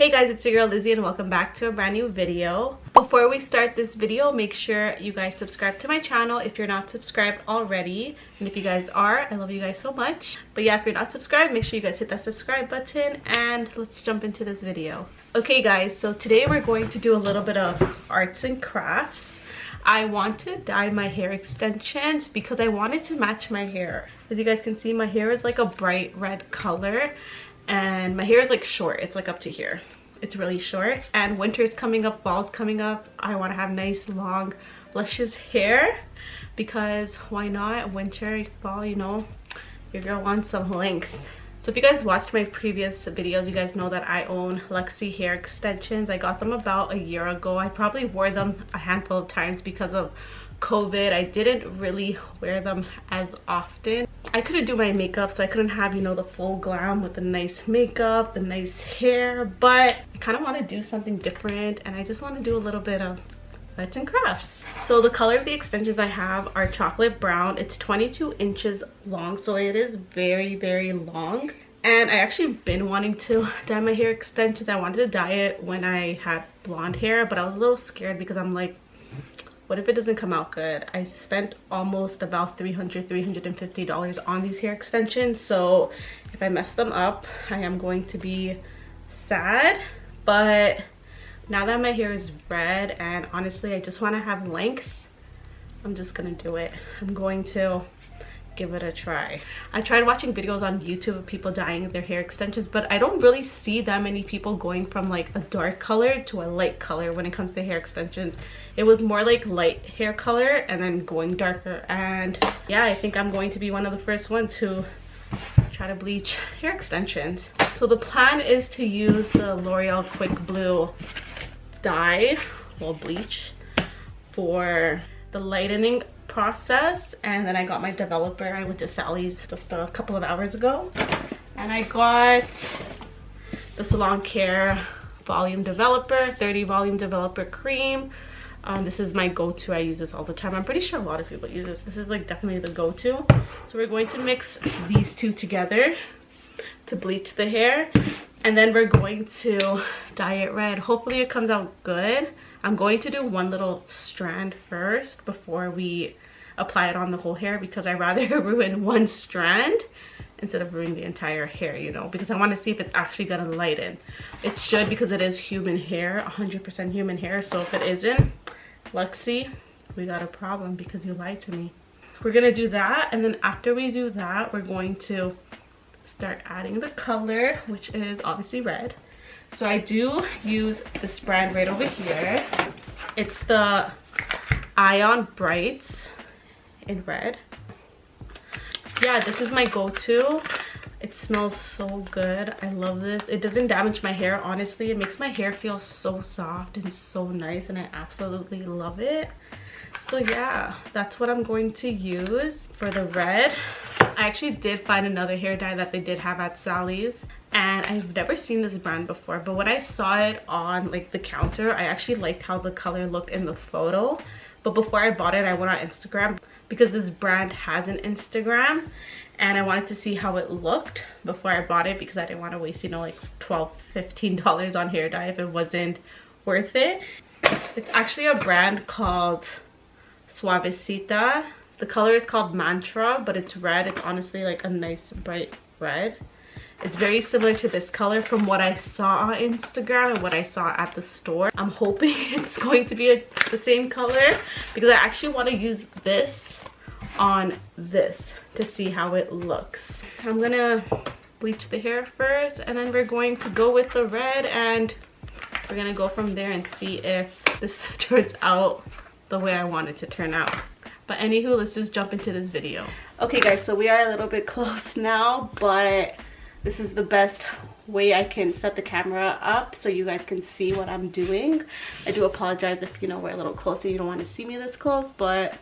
Hey guys, it's your girl Lizzie and welcome back to a brand new video. Before we start this video, make sure you guys subscribe to my channel if you're not subscribed already. And if you guys are, I love you guys so much. But yeah, if you're not subscribed, make sure you guys hit that subscribe button and let's jump into this video. Okay guys, so today we're going to do a little bit of arts and crafts. I want to dye my hair extensions because I wanted to match my hair. As you guys can see, my hair is like a bright red color. And my hair is like short, it's like up to here. It's really short, and winter's coming up, fall's coming up. I want to have nice long luscious hair because why not? Winter, fall, you know, your girl wants some length. So if you guys watched my previous videos, you guys know that I own LUXY hair extensions. I got them about a year ago. I probably wore them a handful of times because of COVID. I didn't really wear them as often. I couldn't do my makeup, so I couldn't have, you know, the full glam with the nice makeup, the nice hair, but I kind of want to do something different and I just want to do a little bit of arts and crafts. So the color of the extensions I have are chocolate brown. It's 22 inches long, so it is very, very long. And I actually been wanting to dye my hair extensions. I wanted to dye it when I had blonde hair, but I was a little scared because I'm like, what if it doesn't come out good? I spent almost about $350 on these hair extensions, so if I mess them up, I am going to be sad. But now that my hair is red and honestly I just want to have length, I'm just gonna do it. I'm going to give it a try. I tried watching videos on YouTube of people dyeing their hair extensions, but I don't really see that many people going from like a dark color to a light color when it comes to hair extensions. It was more like light hair color and then going darker, and yeah, I think I'm going to be one of the first ones to try to bleach hair extensions. So the plan is to use the L'Oreal Quick Blue dye, well, bleach, for the lightening process. And then I got my developer. I went to Sally's just a couple of hours ago and I got the Salon Care volume developer, 30 volume developer cream. This is my go-to. I use this all the time. I'm pretty sure a lot of people use this. This is like definitely the go-to. So we're going to mix these two together to bleach the hair, and then we're going to dye it red. Hopefully it comes out good. I'm going to do one little strand first before we apply it on the whole hair because I'd rather ruin one strand instead of ruining the entire hair, you know, because I want to see if it's actually gonna lighten. It should, because it is human hair, 100% human hair. So if it isn't, Luxy, we got a problem because you lied to me. We're gonna do that, and then after we do that, we're going to start adding the color, which is obviously red. So I do use this brand right over here. It's the Ion Brights in red. Yeah, this is my go-to. It smells so good. I love this. It doesn't damage my hair, honestly. It makes my hair feel so soft and so nice, and I absolutely love it. So yeah, that's what I'm going to use for the red. I actually did find another hair dye that they did have at Sally's, and I've never seen this brand before, but when I saw it on like the counter, I actually liked how the color looked in the photo. But before I bought it, I went on Instagram because this brand has an Instagram, and I wanted to see how it looked before I bought it because I didn't want to waste, you know, like $12–15 on hair dye if it wasn't worth it. It's actually a brand called Suavecita. The color is called Mantra, but it's red. It's honestly like a nice bright red. It's very similar to this color from what I saw on Instagram and what I saw at the store. I'm hoping it's going to be the same color because I actually want to use this on this to see how it looks. I'm gonna bleach the hair first, and then we're going to go with the red, and we're gonna go from there and see if this turns out the way I want it to turn out. But anywho, let's just jump into this video. Okay guys, so we are a little bit close now, but this is the best way I can set the camera up so you guys can see what I'm doing. I do apologize if, you know, we're a little close and you don't want to see me this close, but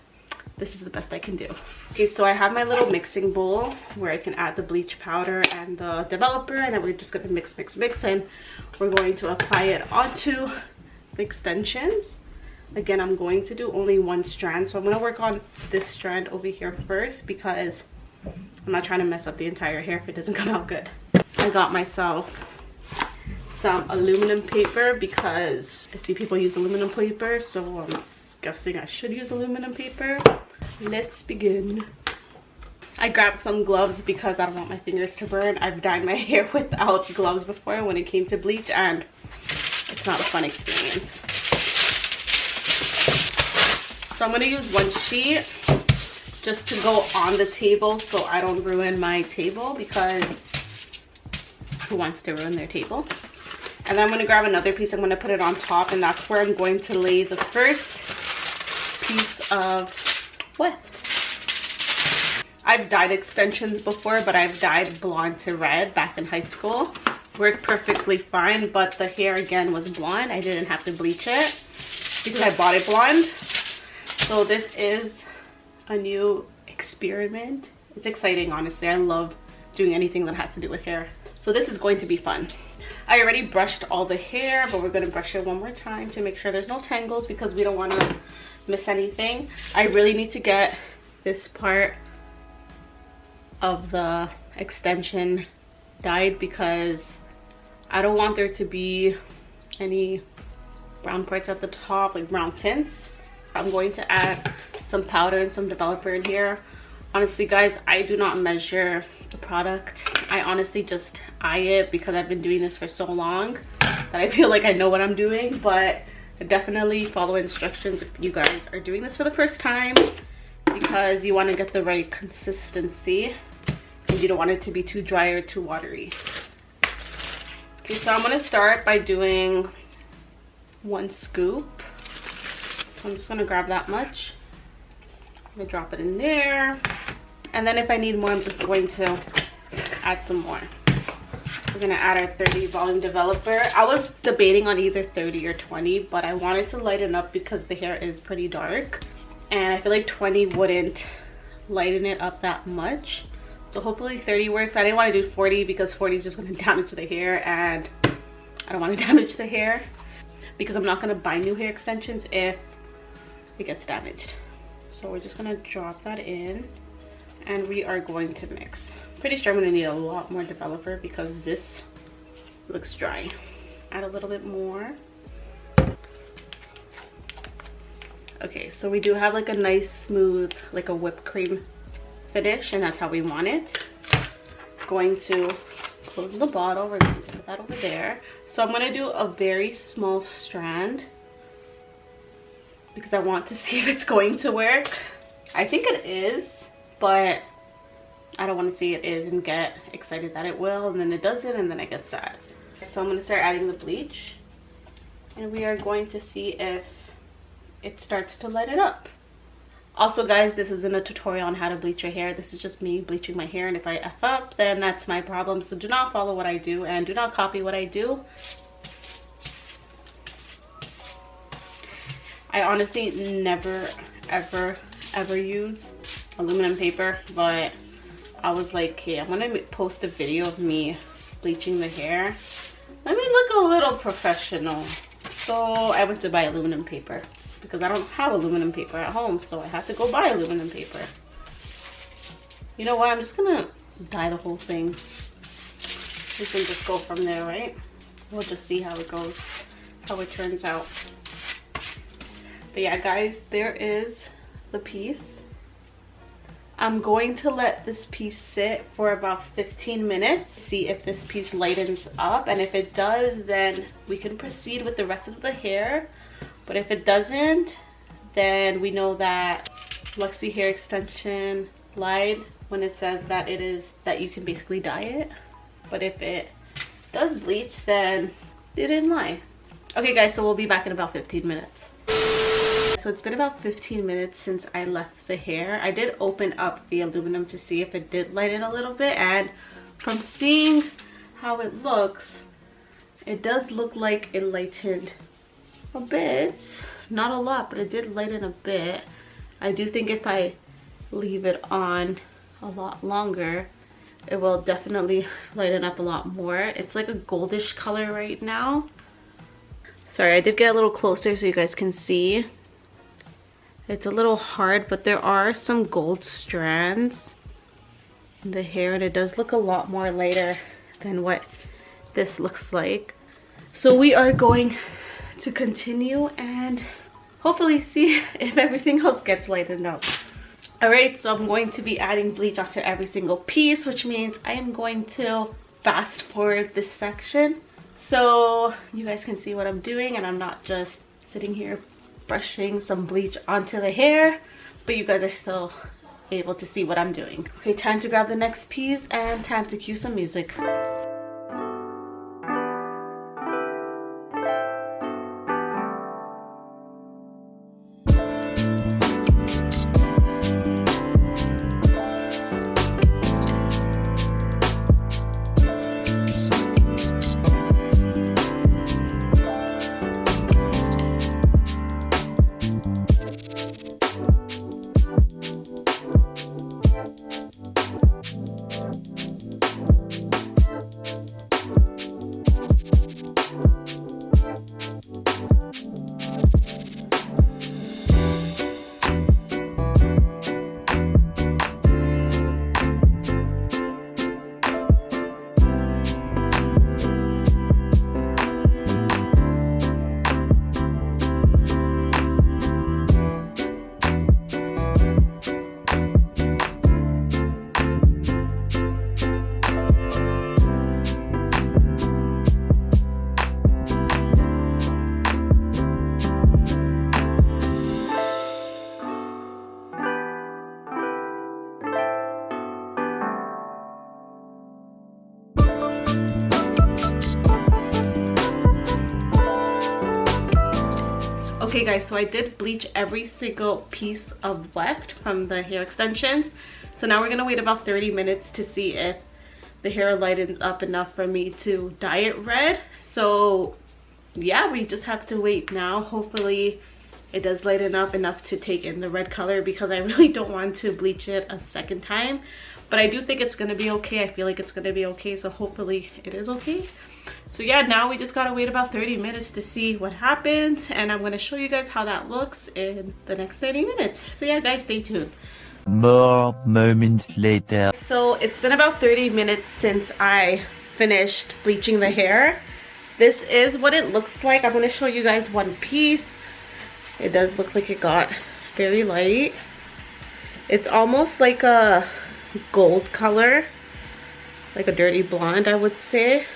this is the best I can do. Okay, so I have my little mixing bowl where I can add the bleach powder and the developer, and then we're just gonna mix, and we're going to apply it onto the extensions. Again, I'm going to do only one strand, so I'm going to work on this strand over here first because I'm not trying to mess up the entire hair if it doesn't come out good. I got myself some aluminum paper because I see people use aluminum paper, so I'm guessing I should use aluminum paper. Let's begin. I grabbed some gloves because I don't want my fingers to burn. I've dyed my hair without gloves before when it came to bleach, and it's not a fun experience. So I'm going to use one sheet just to go on the table so I don't ruin my table, because who wants to ruin their table? And then I'm going to grab another piece. I'm going to put it on top, and that's where I'm going to lay the first piece of weft. I've dyed extensions before, but I've dyed blonde to red back in high school. Worked perfectly fine, but the hair again was blonde. I didn't have to bleach it because I bought it blonde. So this is a new experiment. It's exciting, honestly. I love doing anything that has to do with hair. So this is going to be fun. I already brushed all the hair, but we're going to brush it one more time to make sure there's no tangles because we don't want to miss anything. I really need to get this part of the extension dyed because I don't want there to be any brown parts at the top, like brown tints. I'm going to add some powder and some developer in here. Honestly, guys, I do not measure the product. I honestly just eye it because I've been doing this for so long that I feel like I know what I'm doing, but definitely follow instructions if you guys are doing this for the first time, because you want to get the right consistency and you don't want it to be too dry or too watery. Okay, so I'm going to start by doing 1 scoop. So I'm just going to grab that much. I'm going to drop it in there. And then if I need more, I'm just going to add some more. We're going to add our 30 volume developer. I was debating on either 30 or 20, but I wanted to lighten up because the hair is pretty dark. And I feel like 20 wouldn't lighten it up that much. So hopefully 30 works. I didn't want to do 40 because 40 is just going to damage the hair, and I don't want to damage the hair because I'm not going to buy new hair extensions if it gets damaged. So we're just going to drop that in and we are going to mix. Pretty sure I'm going to need a lot more developer because this looks dry. Add a little bit more. Okay, so we do have like a nice smooth, like a whipped cream finish, and that's how we want it. Going to close the bottle. We're going to put that over there. So I'm going to do a very small strand because I want to see if it's going to work. I think it is, but I don't want to see it is and get excited that it will, and then it doesn't, and then I get sad. So I'm going to start adding the bleach, and we are going to see if it starts to light it up. Also, guys, this isn't a tutorial on how to bleach your hair. This is just me bleaching my hair, and if I F up, then that's my problem. So do not follow what I do and do not copy what I do. I honestly never ever use aluminum paper, but I was like, okay, I'm gonna post a video of me bleaching the hair. Let me look a little professional. So I went to buy aluminum paper because I don't have aluminum paper at home, so I had to go buy aluminum paper. You know what, I'm just gonna dye the whole thing. We can just go from there, right? We'll just see how it goes, how it turns out. But yeah, guys, there is the piece. I'm going to let this piece sit for about 15 minutes, see if this piece lightens up, and if it does, then we can proceed with the rest of the hair. But if it doesn't, then we know that Luxy Hair Extension lied when it says that it is, that you can basically dye it. But if it does bleach, then it didn't lie. Okay guys, so we'll be back in about 15 minutes. So it's been about 15 minutes since I left the hair. I did open up the aluminum to see if it did lighten a little bit, and from seeing how it looks, it does look like it lightened a bit. Not a lot, but it did lighten a bit. I do think if I leave it on a lot longer, it will definitely lighten up a lot more. It's like a goldish color right now. Sorry, I did get a little closer so you guys can see. It's a little hard, but there are some gold strands in the hair, and it does look a lot more lighter than what this looks like. So we are going to continue and hopefully see if everything else gets lightened up. Alright, so I'm going to be adding bleach onto every single piece, which means I am going to fast forward this section so you guys can see what I'm doing and I'm not just sitting here brushing some bleach onto the hair, but you guys are still able to see what I'm doing. Okay, time to grab the next piece and time to cue some music. Okay guys, so I did bleach every single piece of left from the hair extensions. So now we're gonna wait about 30 minutes to see if the hair lightens up enough for me to dye it red. So yeah, we just have to wait now. Hopefully it does lighten up enough to take in the red color because I really don't want to bleach it a second time. But I do think it's gonna be okay. I feel like it's gonna be okay, so hopefully it is okay. So yeah, now we just gotta wait about 30 minutes to see what happens, and I'm gonna show you guys how that looks in the next 30 minutes. So yeah guys, stay tuned. More moments later. So it's been about 30 minutes since I finished bleaching the hair. This is what it looks like. I'm gonna show you guys one piece. It does look like it got very light. It's almost like a gold color, like a dirty blonde, I would say.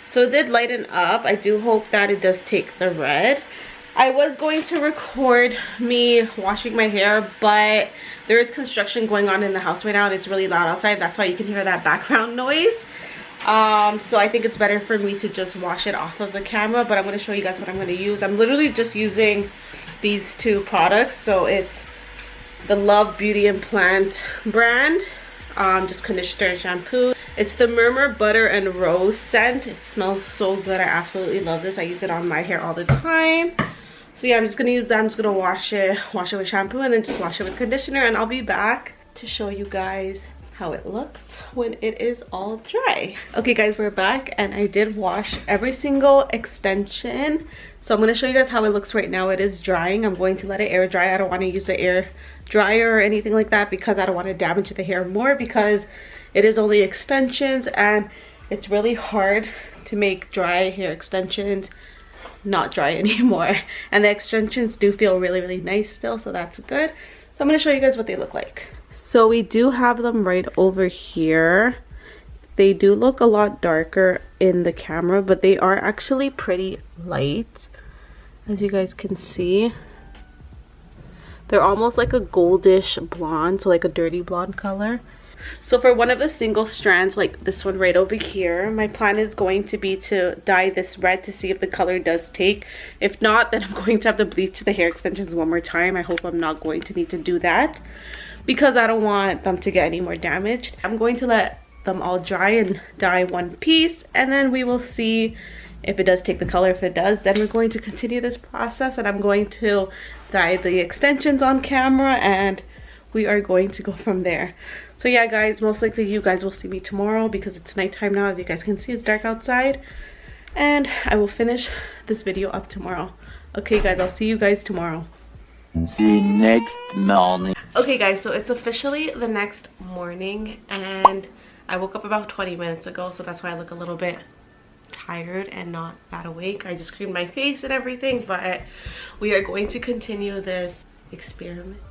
So it did lighten up. I do hope that it does take the red. I was going to record me washing my hair, but there is construction going on in the house right now and it's really loud outside. That's why you can hear that background noise. So I think it's better for me to just wash it off of the camera, but I'm going to show you guys what I'm going to use. I'm literally just using these two products. So it's the Love Beauty and Plant brand, just conditioner and shampoo. It's the Murmur Butter and Rose scent. It smells so good. I absolutely love this. I use it on my hair all the time. So yeah, I'm just gonna use that. I'm just gonna wash it with shampoo and then just wash it with conditioner, and I'll be back to show you guys how it looks when it is all dry. Okay guys, we're back and I did wash every single extension. So I'm gonna show you guys how it looks right now. It is drying. I'm going to let it air dry. I don't want to use the air dryer or anything like that because I don't want to damage the hair more, because it is only extensions and it's really hard to make dry hair extensions not dry anymore. And the extensions do feel really, really nice still, so that's good. So I'm going to show you guys what they look like. So we do have them right over here. They do look a lot darker in the camera, but they are actually pretty light, as you guys can see. They're almost like a goldish blonde, so like a dirty blonde color. So for one of the single strands, like this one right over here, my plan is going to be to dye this red to see if the color does take. If not, then I'm going to have to bleach the hair extensions one more time. I hope I'm not going to need to do that because I don't want them to get any more damaged. I'm going to let them all dry and dye one piece, and then we will see if it does take the color. If it does, then we're going to continue this process and I'm going to dye the extensions on camera and we are going to go from there. So yeah guys, most likely you guys will see me tomorrow because it's nighttime now. As you guys can see, it's dark outside, and I will finish this video up tomorrow. Okay guys, I'll see you guys tomorrow. See you next morning. Okay guys, so it's officially the next morning and I woke up about 20 minutes ago, so that's why I look a little bit tired and not that awake. I just creamed my face and everything, but we are going to continue this experiment.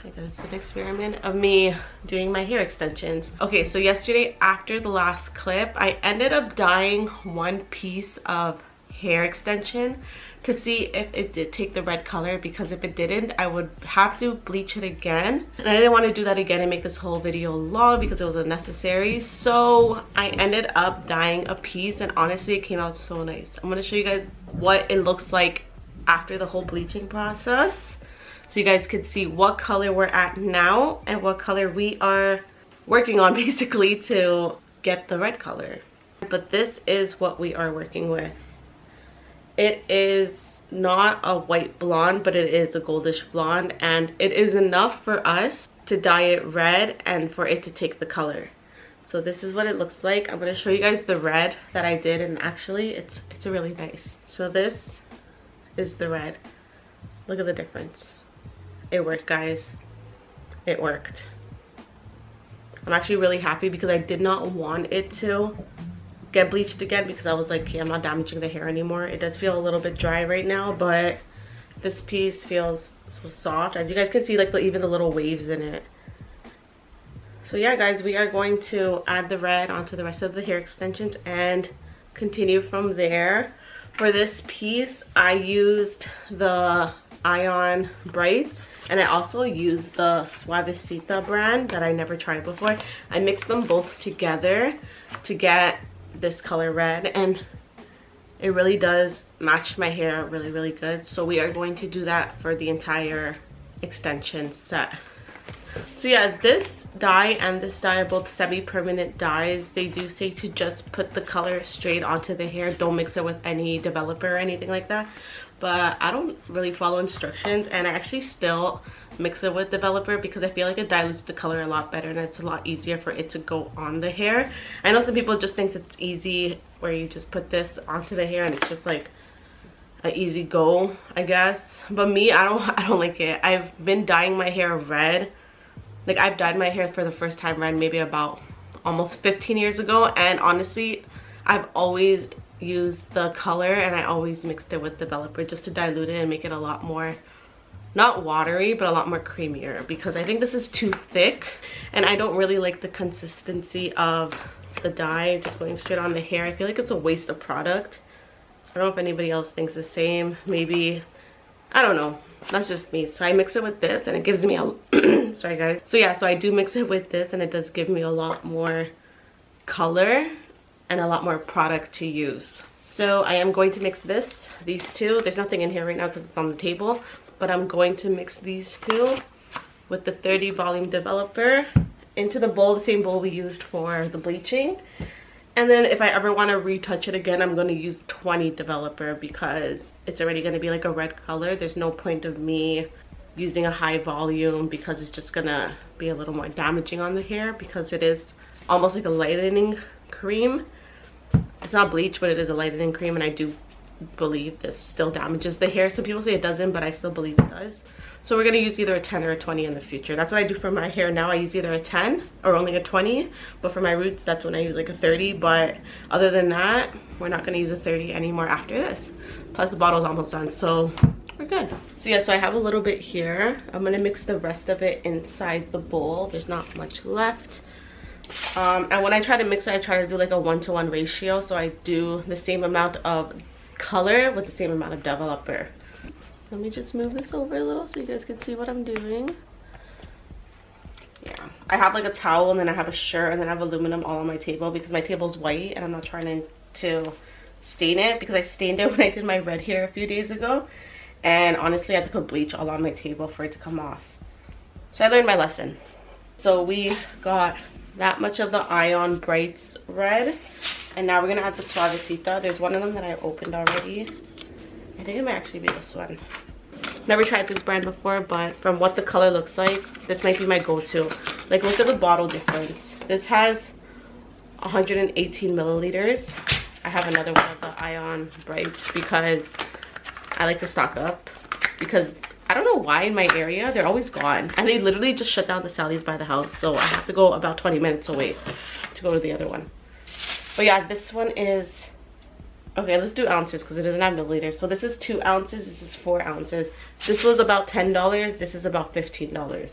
I guess it's an experiment of me doing my hair extensions. Okay, so yesterday after the last clip, I ended up dyeing one piece of hair extension to see if it did take the red color, because if it didn't, I would have to bleach it again, and I didn't want to do that again and make this whole video long because it was unnecessary. So I ended up dyeing a piece, and honestly it came out so nice. I'm going to show you guys what it looks like after the whole bleaching process, so you guys could see what color we're at now and what color we are working on basically to get the red color. But this is what we are working with. It is not a white blonde, but it is a goldish blonde, and it is enough for us to dye it red and for it to take the color. So this is what it looks like. I'm going to show you guys the red that I did, and actually it's really nice. So this is the red. Look at the difference. It worked, guys. It worked. I'm actually really happy because I did not want it to get bleached again, because I was like, okay, I'm not damaging the hair anymore. It does feel a little bit dry right now, but this piece feels so soft. As you guys can see, like even the little waves in it. So yeah, guys, we are going to add the red onto the rest of the hair extensions and continue from there. For this piece, I used the Ion Brights, and I also used the Suavecita brand that I never tried before. I mixed them both together to get this color red, and it really does match my hair really good. So we are going to do that for the entire extension set. So yeah, this dye and this dye are both semi-permanent dyes. They do say to just put the color straight onto the hair, don't mix it with any developer or anything like that, but I don't really follow instructions, and I actually still mix it with developer because I feel like it dilutes the color a lot better and it's a lot easier for it to go on the hair. I know some people just think it's easy where you just put this onto the hair and it's just like an easy go, I guess, but me, I don't like it. I've been dyeing my hair red. Like, I've dyed my hair for the first time red maybe about almost 15 years ago, and honestly I've always used the color and I always mixed it with developer just to dilute it and make it a lot more, not watery, but a lot more creamier, because I think this is too thick and I don't really like the consistency of the dye just going straight on the hair. I feel like it's a waste of product. I don't know if anybody else thinks the same. Maybe, I don't know, that's just me. So I mix it with this and it gives me a sorry guys. So yeah, so I do mix it with this and it does give me a lot more color and a lot more product to use. So I am going to mix these two. There's nothing in here right now because it's on the table, but I'm going to mix these two with the 30 volume developer into the bowl, the same bowl we used for the bleaching. And then if I ever want to retouch it again, I'm going to use 20 developer because it's already going to be like a red color. There's no point of me using a high volume because it's just going to be a little more damaging on the hair, because it is almost like a lightening cream. It's not bleach, but it is a lightening cream, and I do believe this still damages the hair. Some people say it doesn't, but I still believe it does. So we're going to use either a 10 or a 20 in the future. That's what I do for my hair now. I use either a 10 or only a 20, but for my roots, that's when I use like a 30. But other than that, we're not going to use a 30 anymore after this. Plus the bottle's almost done, so we're good. So yeah, so I have a little bit here. I'm going to mix the rest of it inside the bowl. There's not much left. And when I try to mix it, I try to do like a 1-to-1 ratio. So I do the same amount of color with the same amount of developer. Let me just move this over a little so you guys can see what I'm doing. Yeah, I have like a towel, and then I have a shirt, and then I have aluminum all on my table because my table's white and I'm not trying to stain it, because I stained it when I did my red hair a few days ago, and honestly I had to put bleach all on my table for it to come off. So I learned my lesson. So we got that much of the Ion Brights red, and now we're gonna add the Suavecita. There's one of them that I opened already. I think it might actually be this one. Never tried this brand before, but from what the color looks like, this might be my go-to. Like, look at the bottle difference. This has 118 milliliters. I have another one of the Ion Brights because I like to stock up, because I don't know why in my area they're always gone, and they literally just shut down the Sally's by the house, so I have to go about 20 minutes away to go to the other one. But yeah, this one is Okay, let's do ounces because it doesn't have milliliters. So this is 2 ounces, this is 4 ounces. This was about $10, this is about $15.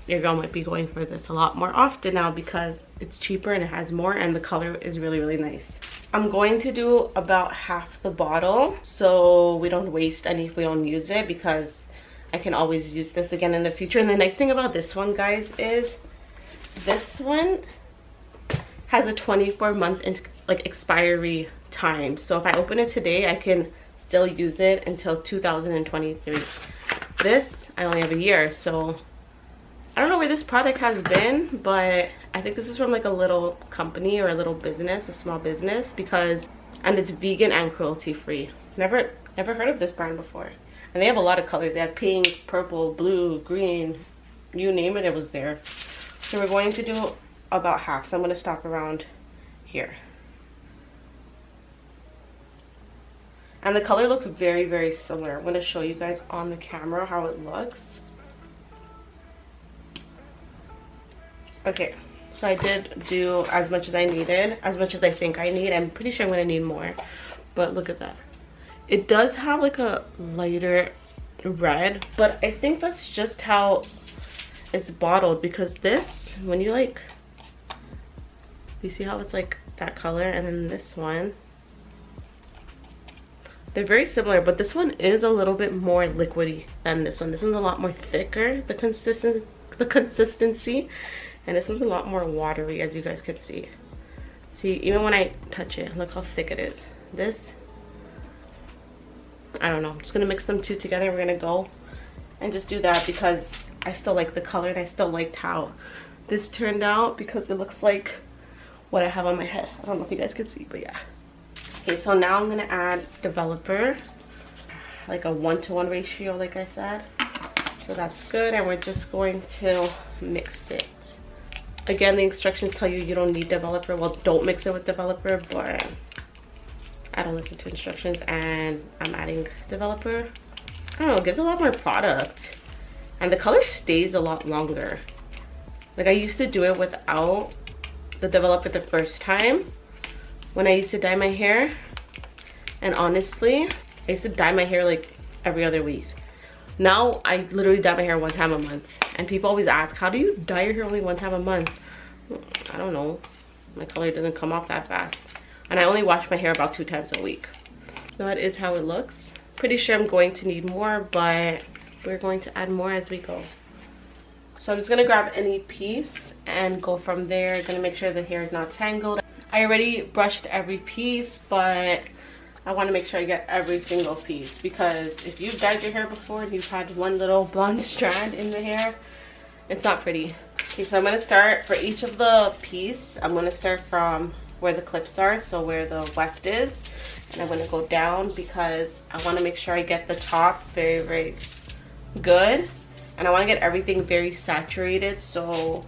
Your girl might be going for this a lot more often now because it's cheaper and it has more, and the color is really, really nice. I'm going to do about half the bottle so we don't waste any if we don't use it, because I can always use this again in the future. And the nice thing about this one, guys, is this one has a 24-month like expiry time. So if I open it today, I can still use it until 2023. This, I only have a year, so I don't know where this product has been, but I think this is from like a little company or a little business, a small business, and it's vegan and cruelty free. Never heard of this brand before. And they have a lot of colors. They have pink, purple, blue, green, you name it, it was there. So we're going to do about half. So I'm going to stop around here. And the color looks very, very similar. I'm going to show you guys on the camera how it looks. Okay, so I did do as much as I needed, as much as I think I need. I'm pretty sure I'm going to need more. But look at that. It does have like a lighter red, but I think that's just how it's bottled, because this, when you like, you see how it's like that color, and then this one, they're very similar, but this one is a little bit more liquidy than this one. This one's a lot more thicker, the consistency, and this one's a lot more watery, as you guys can see. See, even when I touch it, look how thick it is. This, I don't know, I'm just gonna mix them two together. We're gonna go and just do that because I still like the color, and I still liked how this turned out, because it looks like what I have on my head. I don't know if you guys can see, but yeah. Okay, so now I'm gonna add developer, like a 1-to-1 ratio, like I said. So that's good, and we're just going to mix it. Again, the instructions tell you don't need developer. Well, don't mix it with developer, but I don't listen to instructions, and I'm adding developer. I don't know, it gives a lot more product, and the color stays a lot longer. Like, I used to do it without the developer the first time when I used to dye my hair, and honestly, I used to dye my hair like every other week. Now I literally dye my hair 1 time a month, and people always ask, how do you dye your hair only 1 time a month? I don't know, my color doesn't come off that fast. And I only wash my hair about 2 times a week. That is how it looks. Pretty sure I'm going to need more, but we're going to add more as we go. So I'm just gonna grab any piece and go from there. Gonna make sure the hair is not tangled. I already brushed every piece, but I want to make sure I get every single piece, because if you've dyed your hair before and you've had one little blonde strand in the hair, it's not pretty. Okay, so I'm gonna start for each of the piece. I'm gonna start from where the clips are, so where the weft is, and I'm gonna go down because I want to make sure I get the top very, very good, and I want to get everything very saturated. So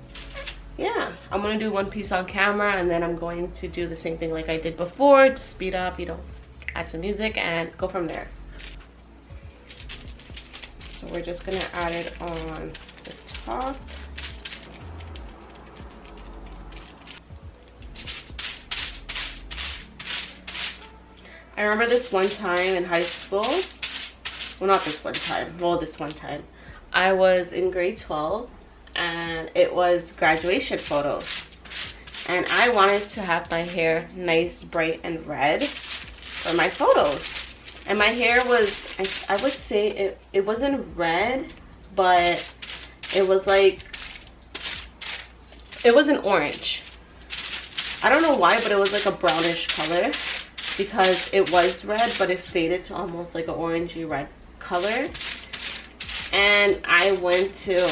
yeah, I'm gonna do one piece on camera, and then I'm going to do the same thing like I did before to speed up, you know, add some music and go from there. So we're just gonna add it on the top. I remember this one time in high school, well, not this one time, well, this one time, I was in grade 12, and it was graduation photos, and I wanted to have my hair nice, bright, and red for my photos. And my hair was, I would say it wasn't red, but it was like, it was an orange. I don't know why, but it was like a brownish color, because it was red, but it faded to almost like an orangey red color. And I went to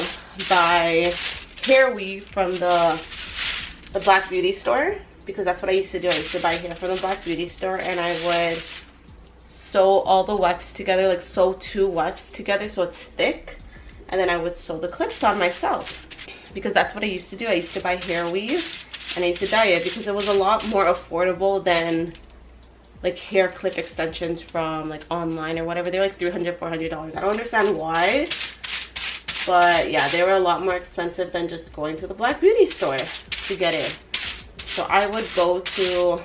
buy hair weave from the Black Beauty store, because that's what I used to do. I used to buy hair from the Black Beauty store, and I would sew all the wefts together, like sew 2 wefts together so it's thick, and then I would sew the clips on myself, because that's what I used to do. I used to buy hair weave, and I used to dye it because it was a lot more affordable than like hair clip extensions from like online or whatever. They're like $300, $400. I don't understand why, but yeah, they were a lot more expensive than just going to the Black Beauty store to get it. So I would go to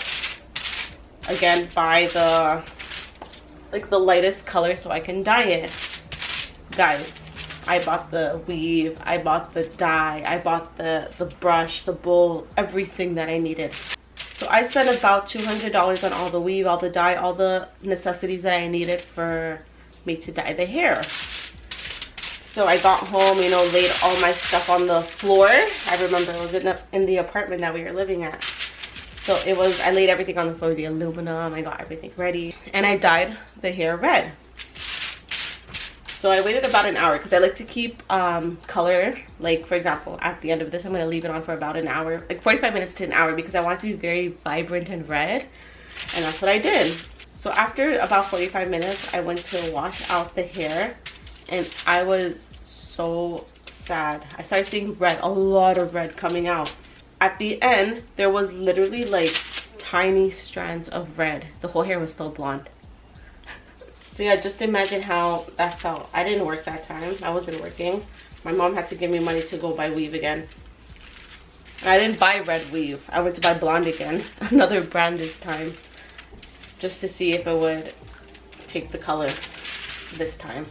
again buy the lightest color so I can dye it. Guys, I bought the weave, I bought the dye, I bought the brush, the bowl, everything that I needed. So I spent about $200 on all the weave, all the dye, all the necessities that I needed for me to dye the hair. So I got home, you know, laid all my stuff on the floor. I remember it was in the apartment that we were living at. So it was, I laid everything on the floor, the aluminum, I got everything ready. And I dyed the hair red. So I waited about an hour because I like to keep color. Like, for example, at the end of this, I'm going to leave it on for about an hour, like 45 minutes to an hour, because I want it to be very vibrant and red. And that's what I did. So after about 45 minutes, I went to wash out the hair, and I was so sad. I started seeing red, a lot of red coming out. At the end, there was literally like tiny strands of red. The whole hair was still blonde. So yeah, just imagine how that felt. I didn't work that time. I wasn't working. My mom had to give me money to go buy weave again. And I didn't buy red weave. I went to buy blonde again. Another brand this time. Just to see if it would take the color this time.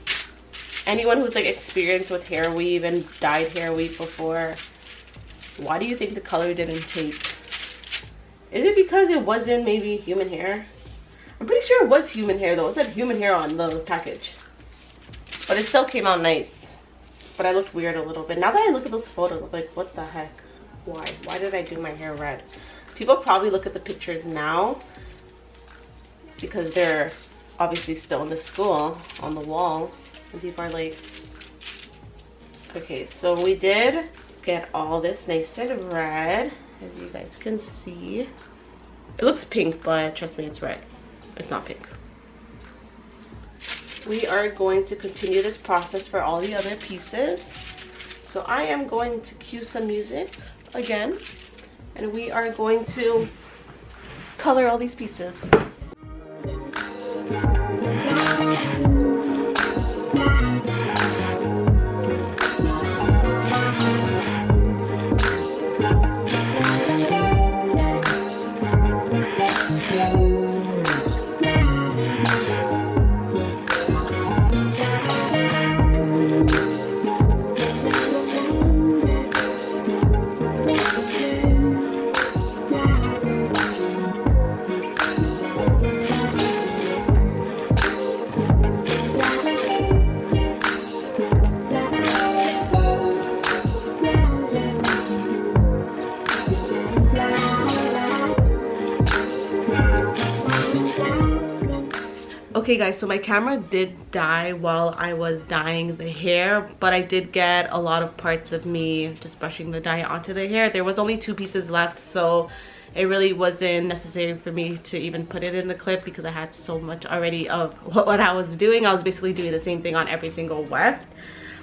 Anyone who's like experienced with hair weave and dyed hair weave before, why do you think the color didn't take? Is it because it wasn't maybe human hair? I'm pretty sure it was human hair though. It said human hair on the package. But it still came out nice. But I looked weird a little bit. Now that I look at those photos, I'm like, what the heck? Why? Why did I do my hair red? People probably look at the pictures now because they're obviously still in the school on the wall. And people are like, okay, so we did get all this nice and red, as you guys can see. It looks pink, but trust me, it's red. It's not pink. We are going to continue this process for all the other pieces. So I am going to cue some music again, and we are going to color all these pieces. Okay guys, so my camera did die while I was dyeing the hair, but I did get a lot of parts of me just brushing the dye onto the hair. There was only 2 pieces left, so it really wasn't necessary for me to even put it in the clip because I had so much already of what I was doing. I was basically doing the same thing on every single weft.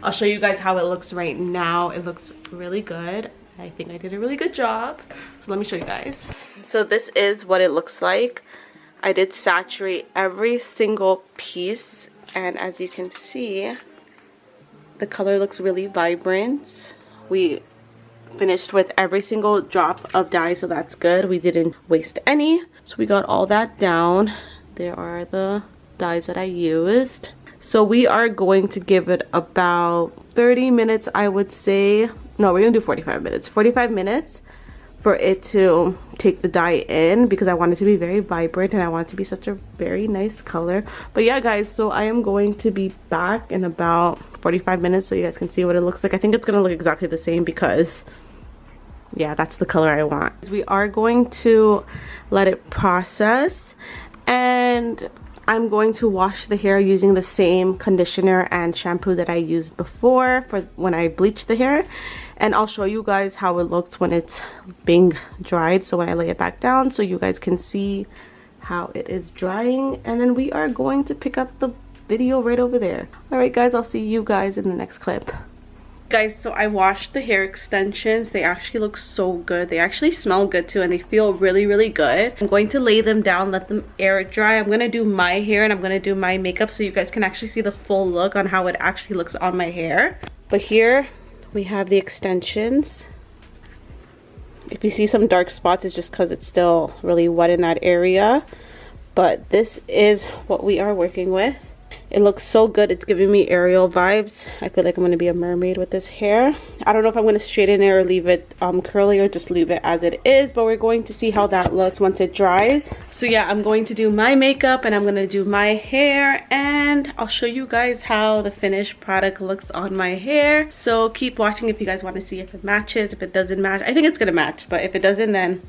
I'll show you guys how it looks right now. It looks really good. I think I did a really good job. So let me show you guys. So this is what it looks like. I did saturate every single piece, and as you can see, the color looks really vibrant. We finished with every single drop of dye, so that's good. We didn't waste any. So we got all that down. There are the dyes that I used. So we are going to give it about 30 minutes, I would say. No, we're gonna do 45 minutes. 45 minutes for it to take the dye in, because I want it to be very vibrant and I want it to be such a very nice color. But yeah guys, so I am going to be back in about 45 minutes so you guys can see what it looks like. I think it's gonna look exactly the same because yeah, that's the color I want. We are going to let it process, and I'm going to wash the hair using the same conditioner and shampoo that I used before for when I bleached the hair. And I'll show you guys how it looks when it's being dried, so when I lay it back down, so you guys can see how it is drying. And then we are going to pick up the video right over there. Alright guys, I'll see you guys in the next clip. Guys, so I washed the hair extensions. They actually look so good. They actually smell good too, and they feel really, really good. I'm going to lay them down, let them air dry. I'm going to do my hair and I'm going to do my makeup so you guys can actually see the full look on how it actually looks on my hair. But here we have the extensions. If you see some dark spots, it's just because it's still really wet in that area. but this is what we are working with. It looks so good. It's giving me Ariel vibes. I feel like I'm going to be a mermaid with this hair. I don't know if I'm going to straighten it or leave it curly or just leave it as it is, but we're going to see how that looks once it dries. So yeah, I'm going to do my makeup and I'm going to do my hair, and I'll show you guys how the finished product looks on my hair. So keep watching if you guys want to see if it matches. If it doesn't match, I think it's going to match, but if it doesn't, then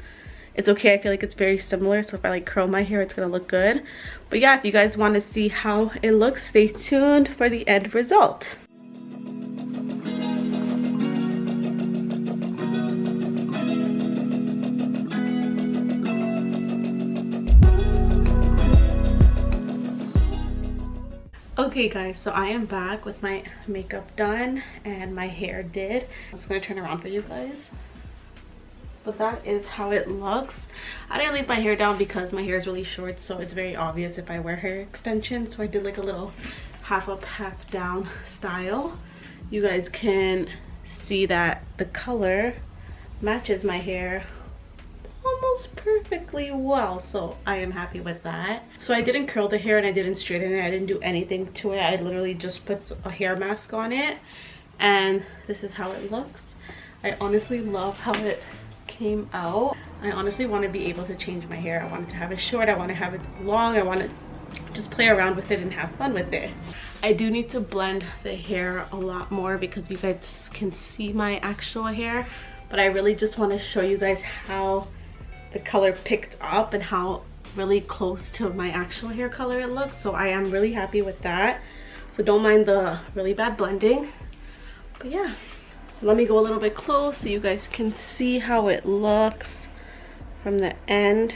it's okay. I feel like it's very similar, so if I like curl my hair, it's gonna look good. But yeah, if you guys want to see how it looks, stay tuned for the end result. Okay guys, so I am back with my makeup done and my hair did. I'm just gonna turn around for you guys. But that is how it looks. I didn't leave my hair down because my hair is really short, so it's very obvious if I wear hair extensions. So I did like a little half up, half down style. You guys can see that the color matches my hair almost perfectly well, so I am happy with that. So I didn't curl the hair and I didn't straighten it. I didn't do anything to it. I literally just put a hair mask on it, and this is how it looks. I honestly love how it came out. I honestly want to be able to change my hair. I want it to have it short, I want to have it long, I want to just play around with it and have fun with it. I do need to blend the hair a lot more because you guys can see my actual hair, but I really just want to show you guys how the color picked up and how really close to my actual hair color it looks. So I am really happy with that, so don't mind the really bad blending. But yeah, so let me go a little bit close so you guys can see how it looks from the end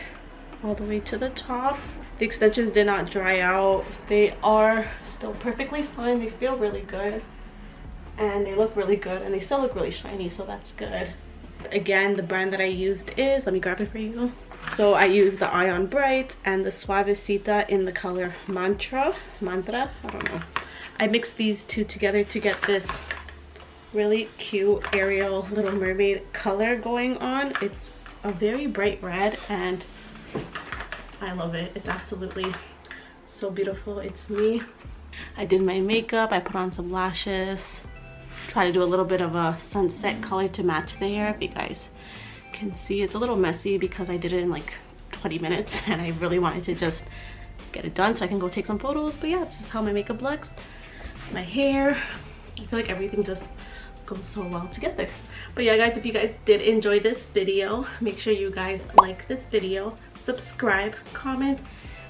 all the way to the top. The extensions did not dry out. They are still perfectly fine. They feel really good and they look really good, and they still look really shiny, so that's good. Again, the brand that I used is, let me grab it for you. So I used the Ion Bright and the Suavecita in the color Mantra, I don't know. I mixed these two together to get this really cute Ariel Little Mermaid color going on. It's a very bright red and I love it. It's absolutely so beautiful. It's me. I did my makeup, I put on some lashes, try to do a little bit of a sunset color to match the hair. If you guys can see, it's a little messy because I did it in like 20 minutes and I really wanted to just get it done so I can go take some photos. But yeah, this is how my makeup looks. My hair, I feel like everything just goes so well together. But yeah guys, if you guys did enjoy this video, make sure you guys like this video, subscribe, comment,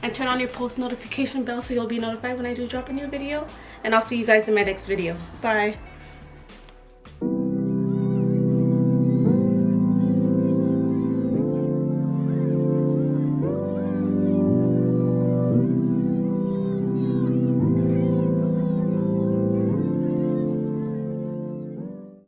and turn on your post notification bell so you'll be notified when I do drop a new video. And I'll see you guys in my next video. Bye.